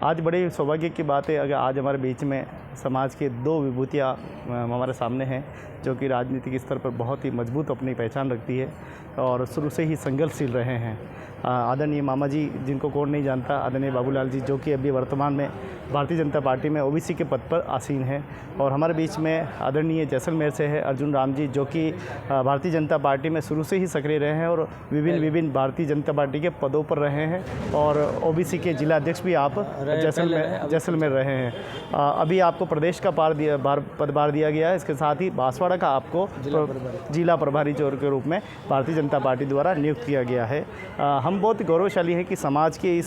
आज बड़े सौभाग्य की बात है अगर आज हमारे बीच में समाज के दो विभूतियाँ हमारे सामने हैं जो कि राजनीतिक स्तर पर बहुत ही मजबूत अपनी पहचान रखती है और शुरू से ही संघर्षशील रहे हैं। आदरणीय मामा जी, जिनको कौन नहीं जानता, आदरणीय बाबूलाल जी, जो कि अभी वर्तमान में भारतीय जनता पार्टी में ओबीसी के पद पर आसीन हैं। और हमारे बीच में आदरणीय जैसलमेर से है अर्जुन राम जी, जो कि भारतीय जनता पार्टी में शुरू से ही सक्रिय रहे हैं और विभिन्न भारतीय जनता पार्टी के पदों पर रहे हैं और ओबीसी के जिला अध्यक्ष भी आप जैसलमेर रहे हैं। अभी आपको प्रदेश का पदभार दिया गया है, इसके साथ ही बांसवाड़ा का आपको जिला प्रभारी चोर के रूप में भारतीय जनता पार्टी द्वारा नियुक्त किया गया है। हम बहुत गौरवशाली हैं कि समाज के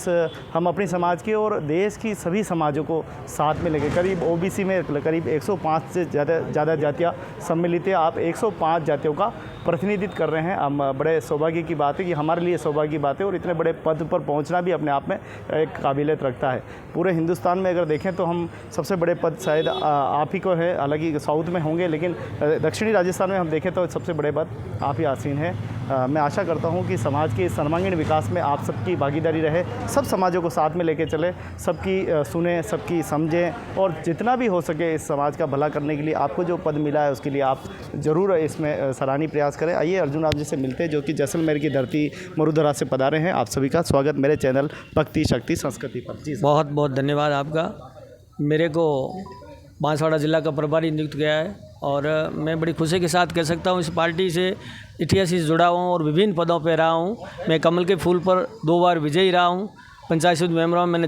हम अपने समाज के और देश की सभी समाजों को साथ में लेकर करीब ओबीसी में करीब 105 से ज़्यादा जातियाँ सम्मिलित है। आप 105 जातियों का प्रतिनिधित्व कर रहे हैं। हम बड़े सौभाग्य की बात है कि हमारे लिए सौभाग्य की बात है और इतने बड़े पद पर पहुंचना भी अपने आप में एक काबिलियत रखता है। पूरे हिंदुस्तान में अगर देखें तो हम सबसे बड़े पद शायद आप ही को है, हालांकि साउथ में होंगे, लेकिन दक्षिणी राजस्थान में हम देखें तो सबसे बड़े पद आप ही आसीन हैं। मैं आशा करता हूं कि समाज के सर्वांगीण विकास में आप सबकी भागीदारी रहे, सब समाजों को साथ में लेकर चले, सबकी सुने, सबकी समझें और जितना भी हो सके इस समाज का भला करने के लिए आपको जो पद मिला है उसके लिए आप ज़रूर इसमें सराहनीय प्रयास करें। आइए अर्जुन आप जी से मिलते हैं, जो कि जैसलमेर की धरती मरुधरा से पधारे हैं। आप सभी का स्वागत मेरे चैनल भक्ति शक्ति संस्कृति पर। जी बहुत बहुत धन्यवाद आपका। मेरे को बांसवाड़ा जिला का प्रभारी नियुक्त किया है और मैं बड़ी खुशी के साथ कह सकता हूँ इस पार्टी से इतिहास से जुड़ा हुआ हूँ और विभिन्न पदों पर रहा हूँ। मैं कमल के फूल पर 2 बार विजयी रहा हूँ। पंचायत समिति मेंबर में मैंने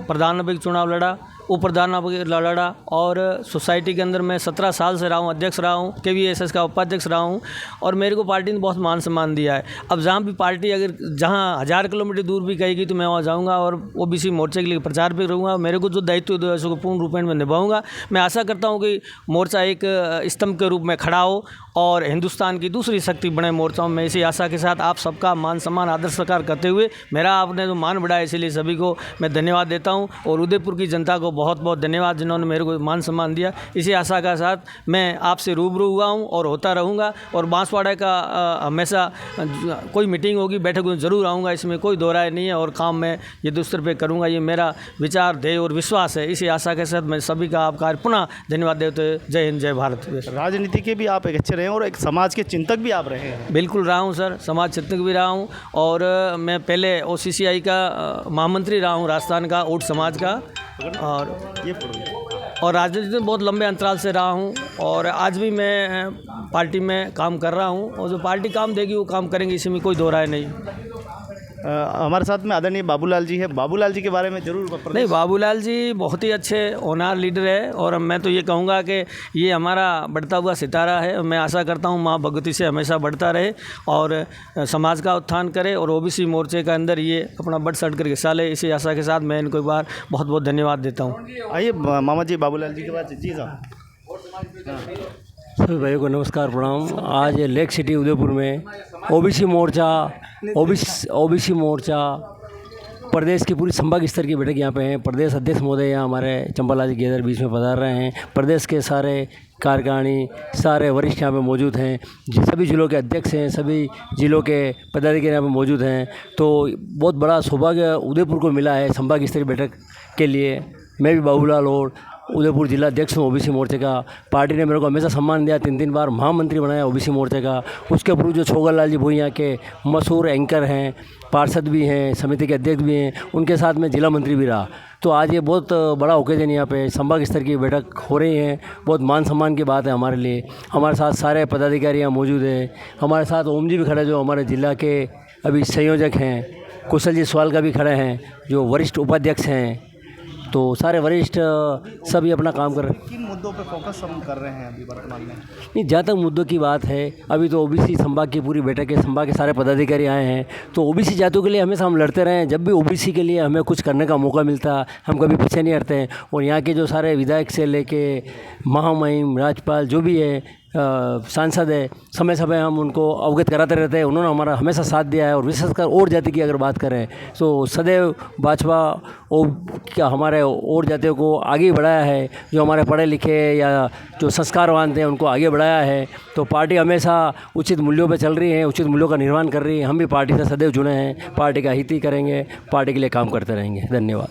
प्रधान चुनाव लड़ा, उप प्रधान लड़ा और सोसाइटी के अंदर मैं 17 साल से रहा हूँ, अध्यक्ष रहा हूँ, KVSS का उपाध्यक्ष रहा हूँ और मेरे को पार्टी ने बहुत मान सम्मान दिया है। अब जहाँ भी पार्टी अगर जहाँ 1000 किलोमीटर दूर भी कहेगी तो मैं वहाँ जाऊँगा और ओबीसी मोर्चे के लिए प्रचार भी रहूँगा। मेरे को जो दायित्व दो है उसको पूर्ण रूपेण में निभाऊँगा। मैं आशा करता हूँ कि मोर्चा एक स्तंभ के रूप में खड़ा हो और हिंदुस्तान की दूसरी शक्ति बने मोर्चा में। इसी आशा के साथ आप सबका मान सम्मान आदर सत्कार करते हुए मेरा आपने जो मान बढ़ाया इसलिए सभी को मैं धन्यवाद देता हूँ और उदयपुर की जनता को बहुत बहुत धन्यवाद जिन्होंने मेरे को मान सम्मान दिया। इसी आशा के साथ मैं आपसे रूबरू हुआ हूँ और होता रहूँगा और बांसवाड़ा का हमेशा कोई मीटिंग होगी, बैठक होगी, जरूर आऊँगा, इसमें कोई दो राय नहीं है और काम मैं ये दूसरे पे करूँगा। ये मेरा विचार, ध्येय और विश्वास है। इसी आशा के साथ मैं सभी का आपका पुनः धन्यवाद देते हुए जय हिंद जय भारत। राजनीति के भी आप एक अच्छे रहे हैं और एक समाज के चिंतक भी आप रहे हैं। बिल्कुल रहा हूँ सर, समाज चिंतक भी रहा हूँ और मैं पहले OCCI का महामंत्री रहा हूँ, राजस्थान का ऊट समाज का, और राजनीति में बहुत लंबे अंतराल से रहा हूँ और आज भी मैं पार्टी में काम कर रहा हूँ और जो पार्टी काम देगी वो काम करेंगे, इसमें कोई दो राय नहीं। हमारे साथ में आदरणीय बाबूलाल जी है। बाबूलाल जी के बारे में जरूर नहीं, बाबूलाल जी बहुत ही अच्छे होनहार लीडर है और मैं तो ये कहूँगा कि ये हमारा बढ़ता हुआ सितारा है। मैं आशा करता हूँ माँ भगवती से हमेशा बढ़ता रहे और समाज का उत्थान करे और ओबीसी मोर्चे के अंदर ये अपना बढ़ चढ़ कर हिस्सा ले। इसी आशा के साथ मैं इनको एक बार बहुत बहुत धन्यवाद देता हूँ। आइए मामा जी बाबूलाल जी के बाद। जी साहब। सभी भाइयों को नमस्कार, प्रणाम। आज लेक सिटी उदयपुर में ओबीसी मोर्चा प्रदेश की पूरी संभाग स्तर की बैठक यहाँ पे है। प्रदेश अध्यक्ष महोदय यहाँ हमारे चंपालाल जी गेदर बीच में पधार रहे हैं। प्रदेश के सारे कार्यकारिणी, सारे वरिष्ठ यहाँ पे मौजूद हैं। सभी जिलों के अध्यक्ष हैं, सभी जिलों के पदाधिकारी यहाँ पे मौजूद हैं। तो बहुत बड़ा सौभाग्य उदयपुर को मिला है संभाग स्तरीय बैठक के लिए। मैं भी बाबूलाल और उदयपुर जिला अध्यक्ष हूँ ओबीसी मोर्चे का। पार्टी ने मेरे को हमेशा सम्मान दिया, 3 बार महामंत्री बनाया ओबीसी मोर्चे का। उसके पूर्व जो छोगर लाल जी भुइयाँ के मशहूर एंकर हैं, पार्षद भी हैं, समिति के अध्यक्ष भी हैं, उनके साथ में जिला मंत्री भी रहा। तो आज ये बहुत बड़ा ओकेजन यहाँ पे संभाग स्तर की बैठक हो रही है। बहुत मान सम्मान की बात है हमारे लिए। हमारे साथ सारे पदाधिकारी यहाँ मौजूद हैं। हमारे साथ ओम जी भी खड़े जो हमारे जिला के अभी संयोजक हैं। कुशल जी सवाल का भी खड़े हैं जो वरिष्ठ उपाध्यक्ष हैं। तो सारे वरिष्ठ सभी अपना काम कर रहे हैं। किन मुद्दों पे फोकस हम कर रहे हैं अभी वर्तमान में? नहीं, जहाँ तक मुद्दों की बात है, अभी तो ओबीसी संभाग की पूरी बैठक है, संभाग के सारे पदाधिकारी आए हैं। तो ओबीसी जातियों के लिए हमेशा हम लड़ते रहे हैं। जब भी ओबीसी के लिए हमें कुछ करने का मौका मिलता हम कभी पीछे नहीं हटते हैं। और यहाँ के जो सारे विधायक से लेके महामहिम, राज्यपाल जो भी है, सांसद है, समय समय हम उनको अवगत कराते रहते हैं। उन्होंने हमारा हमेशा साथ दिया है। और विशेषकर और जाति की अगर बात करें तो सदैव भाजपा क्या हमारे और जातियों को आगे बढ़ाया है। जो हमारे पढ़े लिखे या जो संस्कारवान थे उनको आगे बढ़ाया है। तो पार्टी हमेशा उचित मूल्यों पर चल रही है, उचित मूल्यों का निर्माण कर रही है। हम भी पार्टी से सदैव जुड़े हैं, पार्टी का हित ही करेंगे, पार्टी के लिए काम करते रहेंगे। धन्यवाद।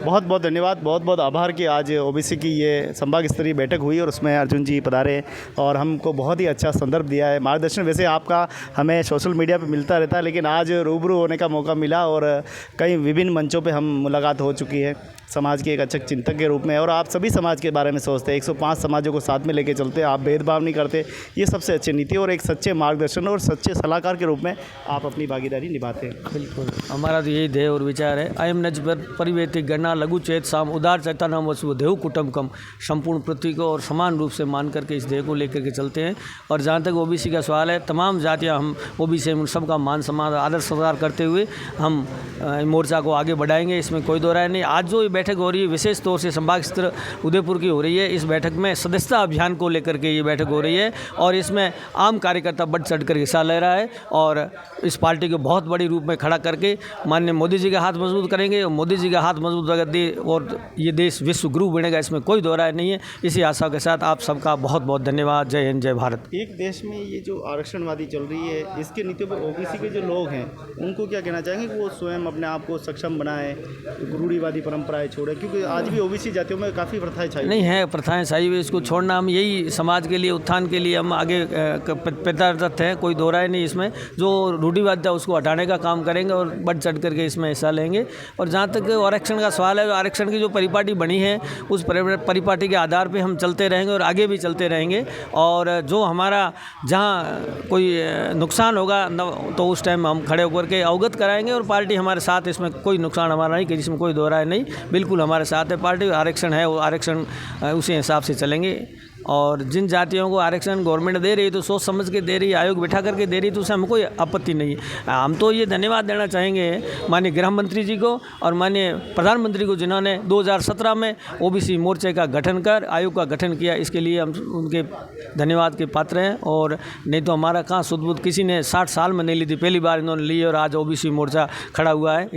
बहुत बहुत धन्यवाद, बहुत बहुत आभार कि आज ओबीसी की ये संभाग स्तरीय बैठक हुई और उसमें अर्जुन जी पधारे और हमको बहुत ही अच्छा संदर्भ दिया है, मार्गदर्शन वैसे आपका हमें सोशल मीडिया पे मिलता रहता है, लेकिन आज रूबरू होने का मौका मिला और कई विभिन्न मंचों पे हम मुलाकात हो चुकी है समाज के एक अच्छे चिंतक के रूप में। और आप सभी समाज के बारे में सोचते हैं, 105 समाजों को साथ में लेके चलते हैं, आप भेदभाव नहीं करते, ये सबसे अच्छी नीति और एक सच्चे मार्गदर्शन और सच्चे सलाहकार के रूप में आप अपनी भागीदारी निभाते हैं। बिल्कुल, हमारा तो यही ध्येय और विचार है। अयम नज परिवेति गणना लघु चेत साम उदार चैतन्यम वसुदेव कुटुंबकम, संपूर्ण पृथ्वी को और समान रूप से मान करके इस ध्येय को लेकर के चलते हैं। और जहाँ तक ओबीसी का सवाल है, तमाम जातियाँ हम ओबीसी उन सबका मान सम्मान आदर सत्कार करते हुए हम मोर्चा को आगे बढ़ाएंगे, इसमें कोई दो राय नहीं। आज जो बैठक हो रही है विशेष तौर से संभाग स्तर उदयपुर की हो रही है, इस बैठक में सदस्यता अभियान को लेकर के ये बैठक हो रही है और इसमें आम कार्यकर्ता बढ़ चढ़ कर हिस्सा ले रहा है और इस पार्टी को बहुत बड़ी रूप में खड़ा करके माननीय मोदी जी का हाथ मजबूत करेंगे। और मोदी जी का हाथ मजबूत अगर और ये देश विश्व गुरु बनेगा, इसमें कोई दो राय नहीं है। इसी आशा के साथ आप सबका बहुत बहुत धन्यवाद। जय हिंद, जय भारत। एक देश में ये जो आरक्षणवादी चल रही है, इसके नीतियों पर ओबीसी के जो लोग हैं उनको क्या कहना चाहेंगे कि वो स्वयं अपने आप को सक्षम बनाएं, रूढ़िवादी परंपराएं छोड़ें, क्योंकि आज भी ओबीसी जातियों में काफ़ी प्रथाएं छाई नहीं है, प्रथाएं छाई हुई, इसको छोड़ना हम यही समाज के लिए उत्थान के लिए हम आगे प्रत्यर्थ हैं, कोई दो राय नहीं इसमें। जो रूढ़िवाद था उसको हटाने का काम करेंगे और बढ़ चढ़ करके इसमें हिस्सा लेंगे। और जहाँ तक आरक्षण का सवाल है, आरक्षण की जो परिपाटी बनी है उस परिपाटी के आधार पर हम चलते रहेंगे और आगे भी चलते रहेंगे। और जो हमारा जहाँ कोई नुकसान होगा तो उस टाइम हम खड़े होकर के अवगत कराएंगे और पार्टी हमारे साथ, इसमें कोई नुकसान हमारा नहीं कि जिसमें कोई दो राय नहीं, बिल्कुल हमारे साथ है पार्टी। आरक्षण है वो आरक्षण उसी हिसाब से चलेंगे। और जिन जातियों को आरक्षण गवर्नमेंट दे रही है तो सोच समझ के दे रही है, आयोग बिठा करके दे रही है, तो उससे हमें कोई आपत्ति नहीं है। हम तो ये धन्यवाद देना चाहेंगे माननीय गृह मंत्री जी को और माननीय प्रधानमंत्री को, जिन्होंने 2017 में ओबीसी मोर्चे का गठन कर आयोग का गठन किया। इसके लिए हम उनके धन्यवाद के पात्र हैं। और नहीं तो हमारा कहाँ सुध किसी ने 60 साल में नहीं ली थी, पहली बार इन्होंने ली और आज ओबीसी मोर्चा खड़ा हुआ है।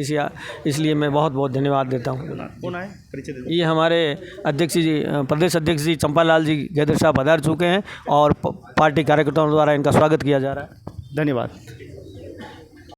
इसलिए मैं बहुत बहुत धन्यवाद देता हूँ। कौन आए परिचय? ये हमारे अध्यक्ष जी, प्रदेश अध्यक्ष जी चंपालाल जी गैदर साहब पधार चुके हैं और पार्टी कार्यकर्ताओं द्वारा इनका स्वागत किया जा रहा है। धन्यवाद।